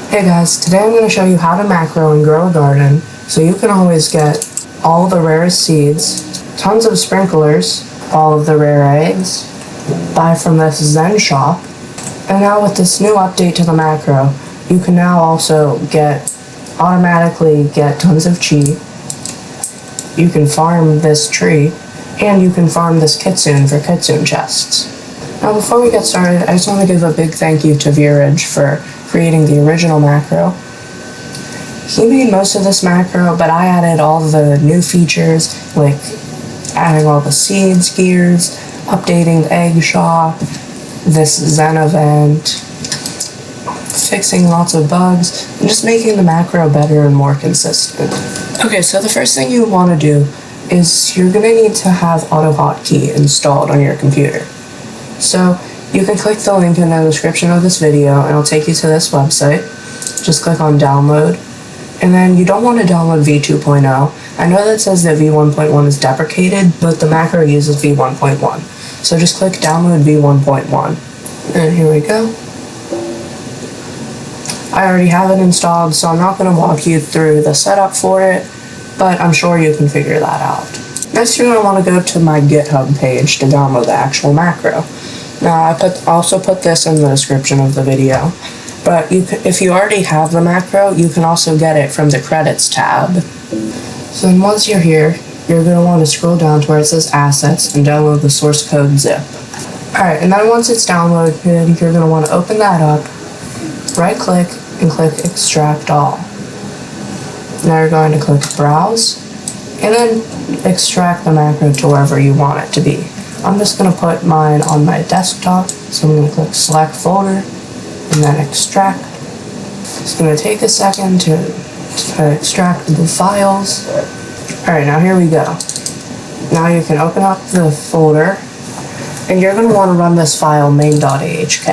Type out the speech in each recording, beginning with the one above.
Hey guys, today I'm going to show you how to macro and grow a garden so you can always get all the rarest seeds, tons of sprinklers, all of the rare eggs, buy from this Zen shop, and now with this new update to the macro, you can now also automatically get tons of chi, you can farm this tree, and you can farm this KITSUNE for KITSUNE chests. Now before we get started, I just want to give a big thank you to Viraj for creating the original macro. He made most of this macro, but I added all the new features, like adding all the seeds, gears, updating the egg shop, this Zen event, fixing lots of bugs, and just making the macro better and more consistent. Okay, so the first thing you want to do is you're going to need to have AutoHotkey installed on your computer. So you can click the link in the description of this video and it'll take you to this website. Just click on download. And then you don't want to download v2.0. I know that says that v1.1 is deprecated, but the macro uses v1.1. So just click download v1.1. And here we go. I already have it installed, so I'm not going to walk you through the setup for it, but I'm sure you can figure that out. Next, you're going to want to go to my GitHub page to download the actual macro. Now, I also put this in the description of the video, but if you already have the macro, you can also get it from the credits tab. So then once you're here, you're going to want to scroll down to where it says assets and download the source code zip. Alright, and then once it's downloaded, you're going to want to open that up, right click, and click extract all. Now you're going to click browse, and then extract the macro to wherever you want it to be. I'm just going to put mine on my desktop, so I'm going to click select folder, and then extract. It's going to take a second to extract the files. Alright, now here we go. Now you can open up the folder, and you're going to want to run this file main.ahk.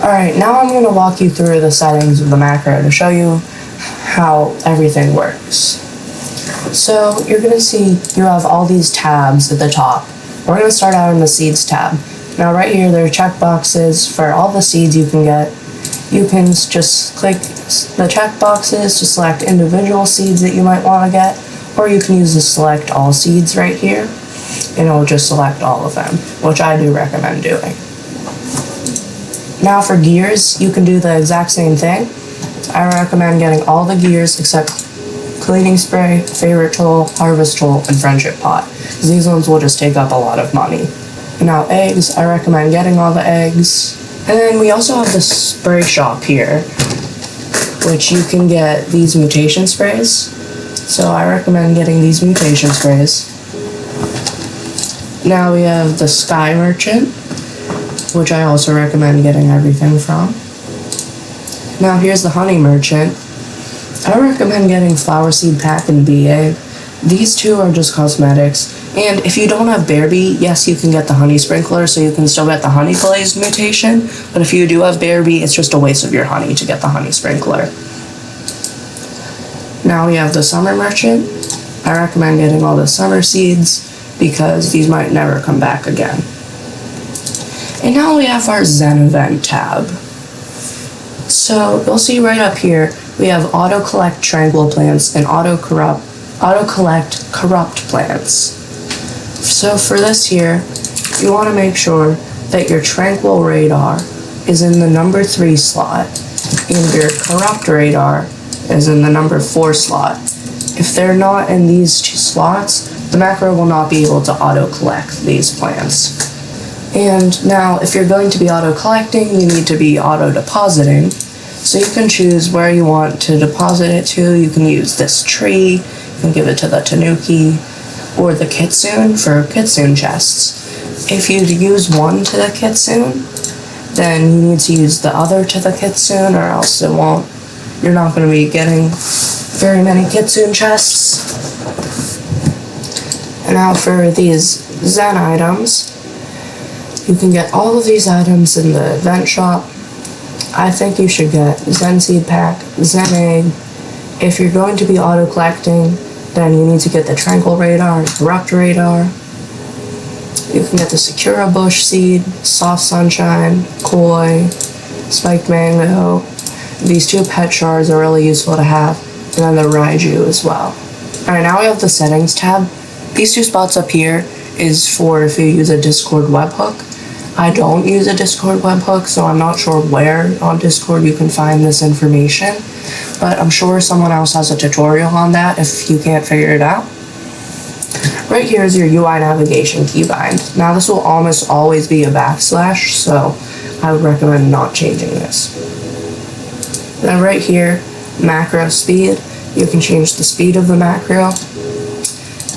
Alright, now I'm going to walk you through the settings of the macro to show you how everything works. So you're going to see you have all these tabs at the top. We're going to start out in the seeds tab. Now right here there are checkboxes for all the seeds you can get. You can just click the checkboxes to select individual seeds that you might want to get, or you can use the select all seeds right here, and it will just select all of them, which I do recommend doing. Now for gears, you can do the exact same thing. I recommend getting all the gears except cleaning spray, favorite tool, harvest tool, and friendship pot, because these ones will just take up a lot of money. Now eggs, I recommend getting all the eggs. And then we also have the spray shop here, which you can get these mutation sprays. So I recommend getting these mutation sprays. Now we have the Sky Merchant, which I also recommend getting everything from. Now here's the Honey Merchant. I recommend getting Flower Seed Pack and BA. These two are just cosmetics. And if you don't have Bear Bee, yes, you can get the Honey Sprinkler, so you can still get the Honey Blaze mutation. But if you do have Bear Bee, it's just a waste of your honey to get the Honey Sprinkler. Now we have the Summer Merchant. I recommend getting all the summer seeds because these might never come back again. And now we have our Zen event tab. So you'll see right up here, we have auto collect tranquil plants and auto collect corrupt plants. So for this here, you want to make sure that your tranquil radar is in the number 3 slot and your corrupt radar is in the number 4 slot. If they're not in these 2 slots, the macro will not be able to auto collect these plants. And now if you're going to be auto collecting, you need to be auto depositing. So you can choose where you want to deposit it to. You can use this tree, you can give it to the Tanuki, or the KITSUNE for KITSUNE chests. If you use one to the KITSUNE, then you need to use the other to the KITSUNE, or else you're not going to be getting very many KITSUNE chests. And now for these Zen items, you can get all of these items in the event shop. I think you should get Zen Seed Pack, Zen Egg. If you're going to be auto collecting, then you need to get the Tranquil Radar, Corrupt Radar. You can get the Sakura Bush Seed, Soft Sunshine, Koi, Spiked Mango, These two pet shards are really useful to have, and then the Raiju as well. Alright, now we have the settings tab. These two spots up here is for if you use a Discord webhook. I don't use a Discord webhook, so I'm not sure where on Discord you can find this information, but I'm sure someone else has a tutorial on that if you can't figure it out. Right here is your UI navigation keybind. Now this will almost always be a backslash, so I would recommend not changing this. Then right here, macro speed. You can change the speed of the macro.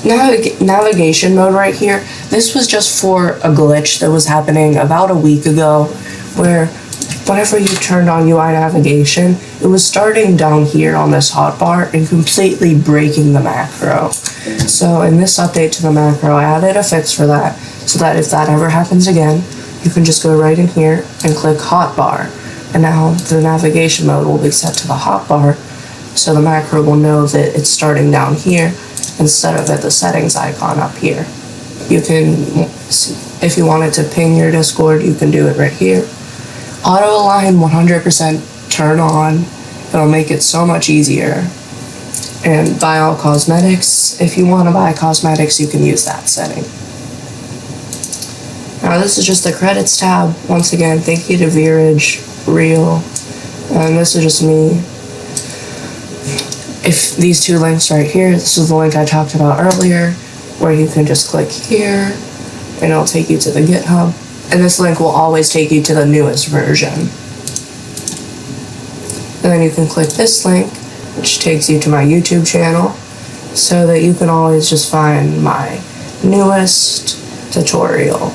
Navigation mode right here. This was just for a glitch that was happening about a week ago, where whenever you turned on UI navigation, it was starting down here on this hotbar and completely breaking the macro. So in this update to the macro, I added a fix for that, so that if that ever happens again, you can just go right in here and click hotbar. And now the navigation mode will be set to the hotbar, so the macro will know that it's starting down here instead of at the settings icon up here. You can, if you wanted to ping your Discord, you can do it right here. Auto align 100% turn on. It'll make it so much easier. And buy all cosmetics. If you want to buy cosmetics, you can use that setting. Now this is just the credits tab. Once again, thank you to Virage, Real, and this is just me. If these two links right here, this is the link I talked about earlier, where you can just click here, and it'll take you to the GitHub. And this link will always take you to the newest version. And then you can click this link, which takes you to my YouTube channel, so that you can always just find my newest tutorial.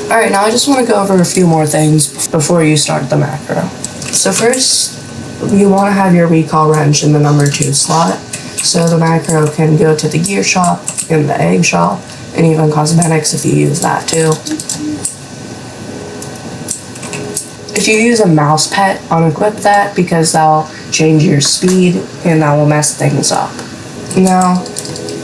Alright, now I just want to go over a few more things before you start the macro. So first, you want to have your recall wrench in the number 2 slot, so the macro can go to the gear shop, and the egg shop, and even cosmetics if you use that too. If you use a mouse pet, unequip that because that'll change your speed and that will mess things up. Now,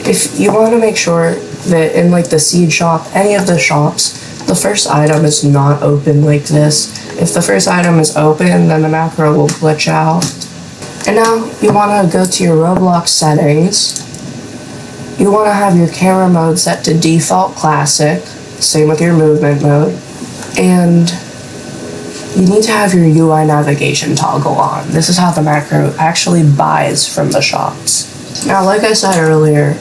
if you want to make sure that in like the seed shop, any of the shops, the first item is not open like this. If the first item is open, then the macro will glitch out. And now you want to go to your Roblox settings. You want to have your camera mode set to default classic, same with your movement mode, and you need to have your UI navigation toggle on. This is how the macro actually buys from the shops. Now, like I said earlier,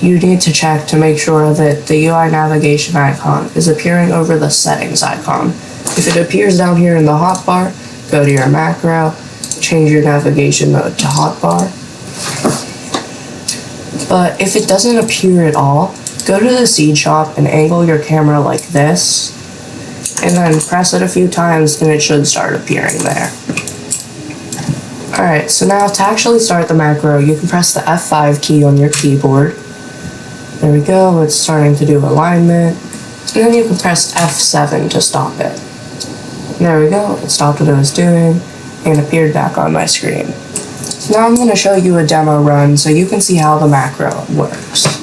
you need to check to make sure that the UI navigation icon is appearing over the settings icon. If it appears down here in the hotbar, go to your macro, change your navigation mode to hotbar. But if it doesn't appear at all, go to the seed shop and angle your camera like this, and then press it a few times and it should start appearing there. Alright, so now to actually start the macro, you can press the F5 key on your keyboard. There we go, it's starting to do alignment. And then you can press F7 to stop it. There we go, it stopped what it was doing and appeared back on my screen. So now I'm going to show you a demo run so you can see how the macro works.